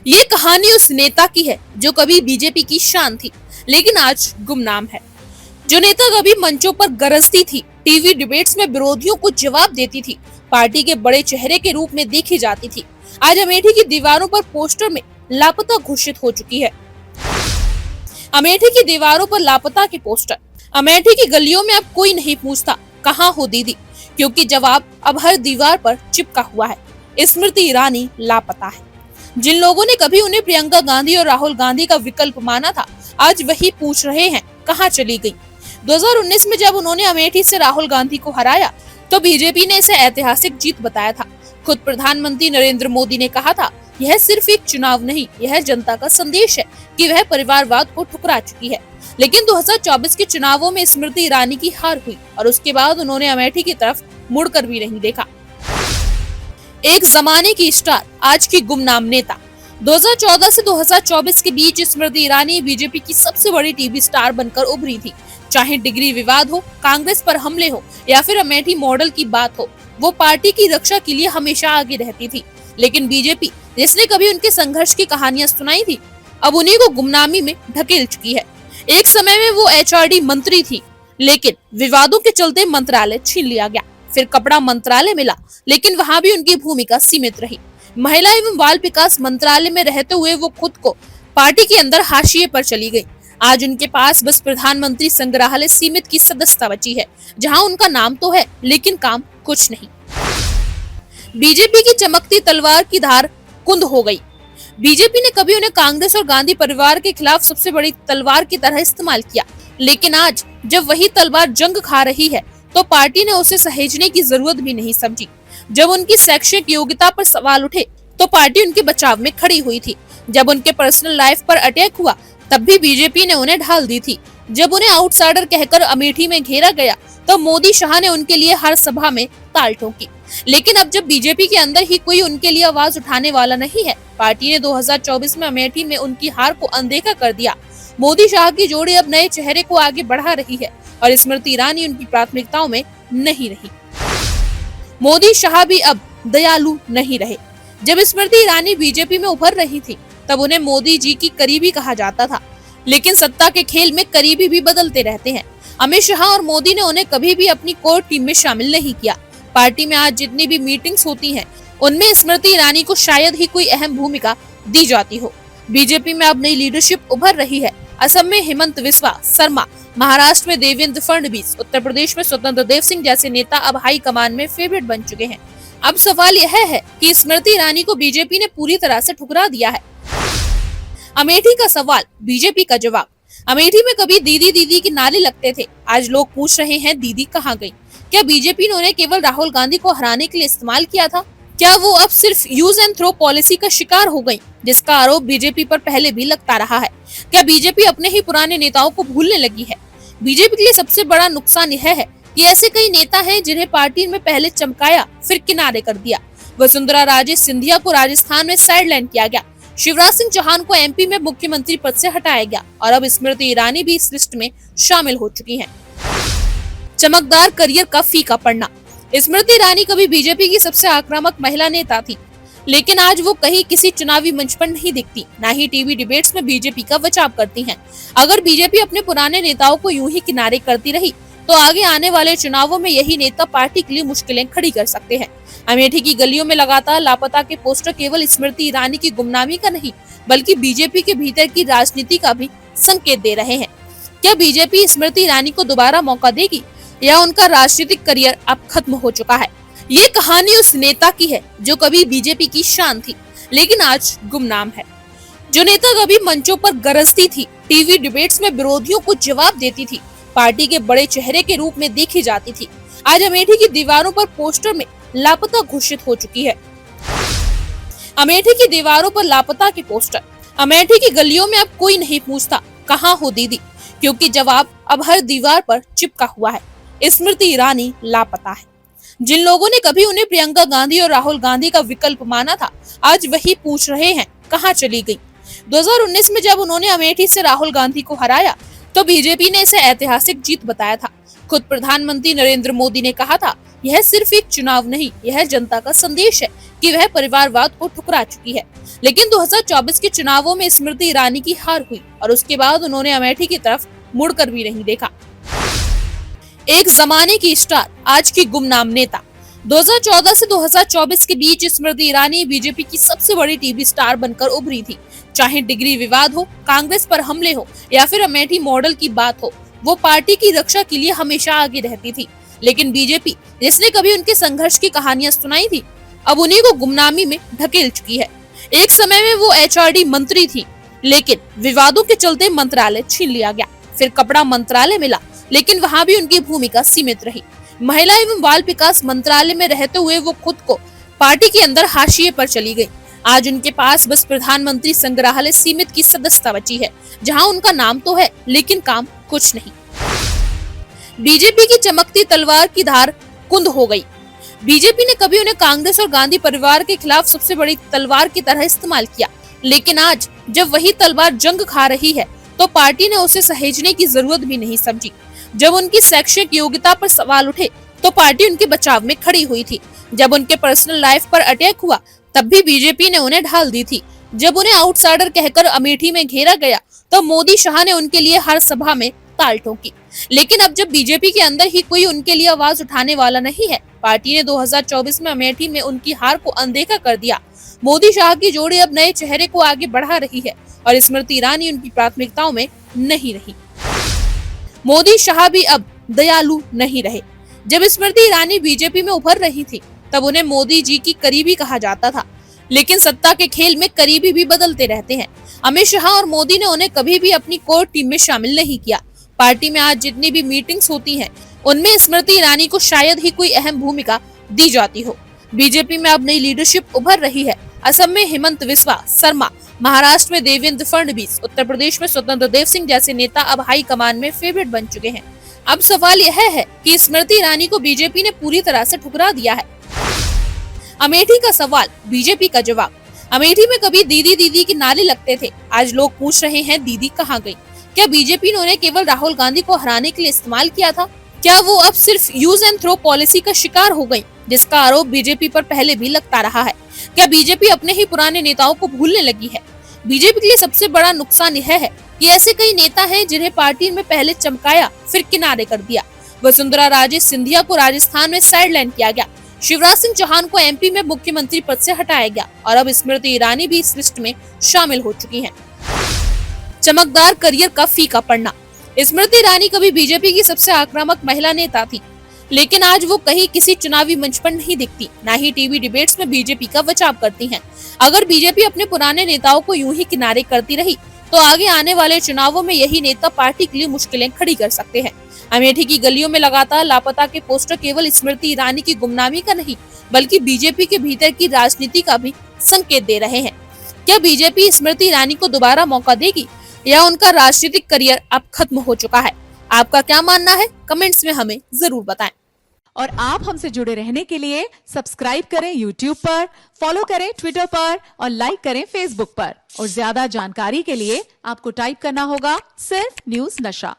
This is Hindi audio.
ये कहानी उस नेता की है जो कभी बीजेपी की शान थी, लेकिन आज गुमनाम है। जो नेता कभी मंचों पर गरजती थी, टीवी डिबेट्स में विरोधियों को जवाब देती थी, पार्टी के बड़े चेहरे के रूप में देखी जाती थी, आज अमेठी की दीवारों पर पोस्टर में लापता घोषित हो चुकी है। अमेठी की दीवारों पर लापता के पोस्टर। अमेठी की गलियों में अब कोई नहीं पूछता कहाँ हो दीदी, क्योंकि जवाब अब हर दीवार पर चिपका हुआ है। स्मृति ईरानी लापता है। जिन लोगों ने कभी उन्हें प्रियंका गांधी और राहुल गांधी का विकल्प माना था, आज वही पूछ रहे हैं कहाँ चली गई। 2019 में जब उन्होंने अमेठी से राहुल गांधी को हराया तो बीजेपी ने इसे ऐतिहासिक जीत बताया था। खुद प्रधानमंत्री नरेंद्र मोदी ने कहा था, यह सिर्फ एक चुनाव नहीं, यह जनता का संदेश है कि वह परिवारवाद को ठुकरा चुकी है। लेकिन 2024 के चुनावों में स्मृति ईरानी की हार हुई और उसके बाद उन्होंने अमेठी की तरफ मुड़कर भी नहीं देखा। एक जमाने की स्टार, आज की गुमनाम नेता। 2014 से 2024 के बीच स्मृति ईरानी बीजेपी की सबसे बड़ी टीवी स्टार बनकर उभरी थी। चाहे डिग्री विवाद हो, कांग्रेस पर हमले हो या फिर अमेठी मॉडल की बात हो, वो पार्टी की रक्षा के लिए हमेशा आगे रहती थी। लेकिन बीजेपी, जिसने कभी उनके संघर्ष की कहानियां सुनाई थी, अब उन्हीं को गुमनामी में ढकेल चुकी है। एक समय में वो एचआरडी मंत्री थी, लेकिन विवादों के चलते मंत्रालय छीन लिया गया। फिर कपड़ा मंत्रालय मिला, लेकिन वहां भी उनकी भूमिका सीमित रही। महिला एवं बाल विकास मंत्रालय में रहते हुए वो खुद को पार्टी के अंदर हाशिए पर चली गई। आज उनके पास बस प्रधानमंत्री संग्रहालय सीमित की सदस्यता बची है, जहां उनका नाम तो है लेकिन काम कुछ नहीं। बीजेपी की चमकती तलवार की धार कुंद हो गई। बीजेपी ने कभी उन्हें कांग्रेस और गांधी परिवार के खिलाफ सबसे बड़ी तलवार की तरह इस्तेमाल किया, लेकिन आज जब वही तलवार जंग खा रही है तो पार्टी ने उसे सहेजने की जरूरत भी नहीं समझी। जब उनकी शैक्षिक योग्यता पर सवाल उठे तो पार्टी उनके बचाव में खड़ी हुई थी। जब उनके पर्सनल लाइफ पर अटैक हुआ तब भी बीजेपी ने उन्हें ढाल दी थी। जब उन्हें आउटसाइडर कहकर अमेठी में घेरा गया तो मोदी शाह ने उनके लिए हर सभा में ताल ठोकी। लेकिन अब जब बीजेपी के अंदर ही कोई उनके लिए आवाज उठाने वाला नहीं है, पार्टी ने 2024 में अमेठी में उनकी हार को अनदेखा कर दिया। मोदी शाह की जोड़ी अब नए चेहरे को आगे बढ़ा रही है और स्मृति ईरानी उनकी प्राथमिकताओं में नहीं रही। मोदी शाह भी अब दयालु नहीं रहे। जब स्मृति ईरानी बीजेपी में उभर रही थी तब उन्हें मोदी जी की करीबी कहा जाता था, लेकिन सत्ता के खेल में करीबी भी बदलते रहते हैं। अमित शाह और मोदी ने उन्हें कभी भी अपनी कोर टीम में शामिल नहीं किया। पार्टी में आज जितनी भी मीटिंग्स होती हैं, उनमें स्मृति ईरानी को शायद ही कोई अहम भूमिका दी जाती हो। बीजेपी में अब नई लीडरशिप उभर रही है। असम में हेमंत बिस्वा शर्मा, महाराष्ट्र में देवेंद्र फडणवीस, उत्तर प्रदेश में स्वतंत्र देव सिंह जैसे नेता अब हाई कमान में फेवरेट बन चुके हैं। अब सवाल यह है कि स्मृति ईरानी को बीजेपी ने पूरी तरह से ठुकरा दिया है। अमेठी का सवाल, बीजेपी का जवाब। अमेठी में कभी दीदी दीदी के नारे लगते थे, आज लोग पूछ रहे हैं दीदी कहाँ गई। क्या बीजेपी ने उन्हें केवल राहुल गांधी को हराने के लिए इस्तेमाल किया था? क्या वो अब सिर्फ यूज एंड थ्रो पॉलिसी का शिकार हो गई, जिसका आरोप बीजेपी पर पहले भी लगता रहा है? क्या बीजेपी अपने ही पुराने नेताओं को भूलने लगी है? बीजेपी के लिए सबसे बड़ा नुकसान यह है कि ऐसे कई नेता हैं जिन्हें पार्टी में पहले चमकाया फिर किनारे कर दिया। वसुंधरा राजे सिंधिया को राजस्थान में साइडलाइन किया गया, शिवराज सिंह चौहान को एमपी में मुख्यमंत्री पद से हटाया गया और अब स्मृति ईरानी भी इस लिस्ट में शामिल हो चुकी हैं। चमकदार करियर का फीका पड़ना। स्मृति ईरानी कभी बीजेपी की सबसे आक्रामक महिला नेता थी, लेकिन आज वो कहीं किसी चुनावी मंच पर नहीं दिखती, ना ही टीवी डिबेट्स में बीजेपी का बचाव करती हैं। अगर बीजेपी अपने पुराने नेताओं को यूं ही किनारे करती रही तो आगे आने वाले चुनावों में यही नेता पार्टी के लिए मुश्किलें खड़ी कर सकते हैं। अमेठी की गलियों में लगातार लापता के पोस्टर केवल स्मृति ईरानी की गुमनामी का नहीं, बल्कि बीजेपी के भीतर की राजनीति का भी संकेत दे रहे हैं। क्या बीजेपी स्मृति ईरानी को दोबारा मौका देगी या उनका राजनीतिक करियर अब खत्म हो चुका है? ये कहानी उस नेता की है जो कभी बीजेपी की शान थी, लेकिन आज गुमनाम है। जो नेता कभी मंचों पर गरजती थी, टीवी डिबेट्स में विरोधियों को जवाब देती थी, पार्टी के बड़े चेहरे के रूप में देखी जाती थी, आज अमेठी की दीवारों पर पोस्टर में लापता घोषित हो चुकी है। अमेठी की दीवारों पर लापता के पोस्टर। अमेठी की गलियों में अब कोई नहीं पूछता कहाँ हो दीदी, क्योंकि जवाब अब हर दीवार पर चिपका हुआ है। स्मृति ईरानी लापता है। जिन लोगों ने कभी उन्हें प्रियंका गांधी और राहुल गांधी का विकल्प माना था, आज वही पूछ रहे हैं कहाँ चली गई। 2019 में जब उन्होंने अमेठी से राहुल गांधी को हराया तो बीजेपी ने इसे ऐतिहासिक जीत बताया था। खुद प्रधानमंत्री नरेंद्र मोदी ने कहा था, यह सिर्फ एक चुनाव नहीं, यह जनता का संदेश है कि वह परिवारवाद को ठुकरा चुकी है। लेकिन 2024 के चुनावों में स्मृति ईरानी की हार हुई और उसके बाद उन्होंने अमेठी की तरफ मुड़कर भी नहीं देखा। एक जमाने की स्टार, आज की गुमनाम नेता। 2014 से 2024 के बीच स्मृति ईरानी बीजेपी की सबसे बड़ी टीवी स्टार बनकर उभरी थी। चाहे डिग्री विवाद हो, कांग्रेस पर हमले हो या फिर अमेठी मॉडल की बात हो, वो पार्टी की रक्षा के लिए हमेशा आगे रहती थी। लेकिन बीजेपी, जिसने कभी उनके संघर्ष की कहानियां सुनाई थी, अब उन्हीं को गुमनामी में ढकेल चुकी है। एक समय में वो HRD मंत्री थी, लेकिन विवादों के चलते मंत्रालय छीन लिया गया। फिर कपड़ा मंत्रालय मिला, लेकिन वहाँ भी उनकी भूमिका सीमित रही। महिला एवं बाल विकास मंत्रालय में रहते हुए वो खुद को पार्टी के अंदर हाशिए पर चली गई। आज उनके पास बस प्रधानमंत्री संग्रहालय सीमित की सदस्यता बची है, जहां उनका नाम तो है लेकिन काम कुछ नहीं। बीजेपी की चमकती तलवार की धार कुंद हो गई। बीजेपी ने कभी उन्हें कांग्रेस और गांधी परिवार के खिलाफ सबसे बड़ी तलवार की तरह इस्तेमाल किया, लेकिन आज जब वही तलवार जंग खा रही है तो पार्टी ने उसे सहेजने की जरूरत भी नहीं समझी। जब उनकी शैक्षिक योग्यता पर सवाल उठे तो पार्टी उनके बचाव में खड़ी हुई थी। जब उनके पर्सनल लाइफ पर अटैक हुआ तब भी बीजेपी ने उन्हें ढाल दी थी। जब उन्हें आउटसाइडर कहकर अमेठी में घेरा गया तो मोदी शाह ने उनके लिए हर सभा में ताल ठोकी। लेकिन अब जब बीजेपी के अंदर ही कोई उनके लिए आवाज उठाने वाला नहीं है, पार्टी ने 2024 में अमेठी में उनकी हार को अनदेखा कर दिया। मोदी शाह की जोड़ी अब नए चेहरे को आगे बढ़ा रही है और स्मृति ईरानी उनकी प्राथमिकताओं में नहीं रही। मोदी शाह भी अब दयालु नहीं रहे। जब स्मृति ईरानी बीजेपी में उभर रही थी तब उन्हें मोदी जी की करीबी कहा जाता था, लेकिन सत्ता के खेल में करीबी भी बदलते रहते हैं। अमित शाह और मोदी ने उन्हें कभी भी अपनी कोर टीम में शामिल नहीं किया। पार्टी में आज जितनी भी मीटिंग्स होती हैं, उनमें स्मृति ईरानी को शायद ही कोई अहम भूमिका दी जाती हो। बीजेपी में अब नई लीडरशिप उभर रही है। असम में हिमंत बिस्वा शर्मा, महाराष्ट्र में देवेंद्र फडणवीस, उत्तर प्रदेश में स्वतंत्र देव सिंह जैसे नेता अब हाई कमान में फेवरेट बन चुके हैं। अब सवाल यह है कि स्मृति ईरानी को बीजेपी ने पूरी तरह से ठुकरा दिया है। अमेठी का सवाल, बीजेपी का जवाब। अमेठी में कभी दीदी दीदी के नारे लगते थे, आज लोग पूछ रहे हैं दीदी कहाँ गई? क्या बीजेपी ने उन्हें केवल राहुल गांधी को हराने के लिए इस्तेमाल किया था? क्या वो अब सिर्फ यूज एंड थ्रो पॉलिसी का शिकार हो गई, जिसका आरोप बीजेपी पर पहले भी लगता रहा है? क्या बीजेपी अपने ही पुराने नेताओं को भूलने लगी है? बीजेपी के लिए सबसे बड़ा नुकसान यह है कि ऐसे कई नेता हैं जिन्हें पार्टी में पहले चमकाया फिर किनारे कर दिया। वसुंधरा राजे सिंधिया को राजस्थान में साइडलाइन किया गया, शिवराज सिंह चौहान को MP में मुख्यमंत्री पद से हटाया गया और अब स्मृति ईरानी भी इस लिस्ट में शामिल हो चुकी हैं। चमकदार करियर का फीका पड़ना। स्मृति ईरानी कभी बीजेपी की सबसे आक्रामक महिला नेता थी, लेकिन आज वो कहीं किसी चुनावी मंच पर नहीं दिखती, ना ही टीवी डिबेट्स में बीजेपी का बचाव करती हैं। अगर बीजेपी अपने पुराने नेताओं को यूं ही किनारे करती रही तो आगे आने वाले चुनावों में यही नेता पार्टी के लिए मुश्किलें खड़ी कर सकते हैं। अमेठी की गलियों में लगातार लापता के पोस्टर केवल स्मृति ईरानी की गुमनामी का नहीं, बल्कि बीजेपी के भीतर की राजनीति का भी संकेत दे रहे हैं। क्या बीजेपी स्मृति ईरानी को दोबारा मौका देगी या उनका राजनीतिक करियर अब खत्म हो चुका है? आपका क्या मानना है? कमेंट्स में हमें जरूर बताएं। और आप हमसे जुड़े रहने के लिए सब्सक्राइब करें YouTube पर, फॉलो करें Twitter पर और लाइक करें Facebook पर। और ज्यादा जानकारी के लिए आपको टाइप करना होगा सिर्फ न्यूज़ नशा।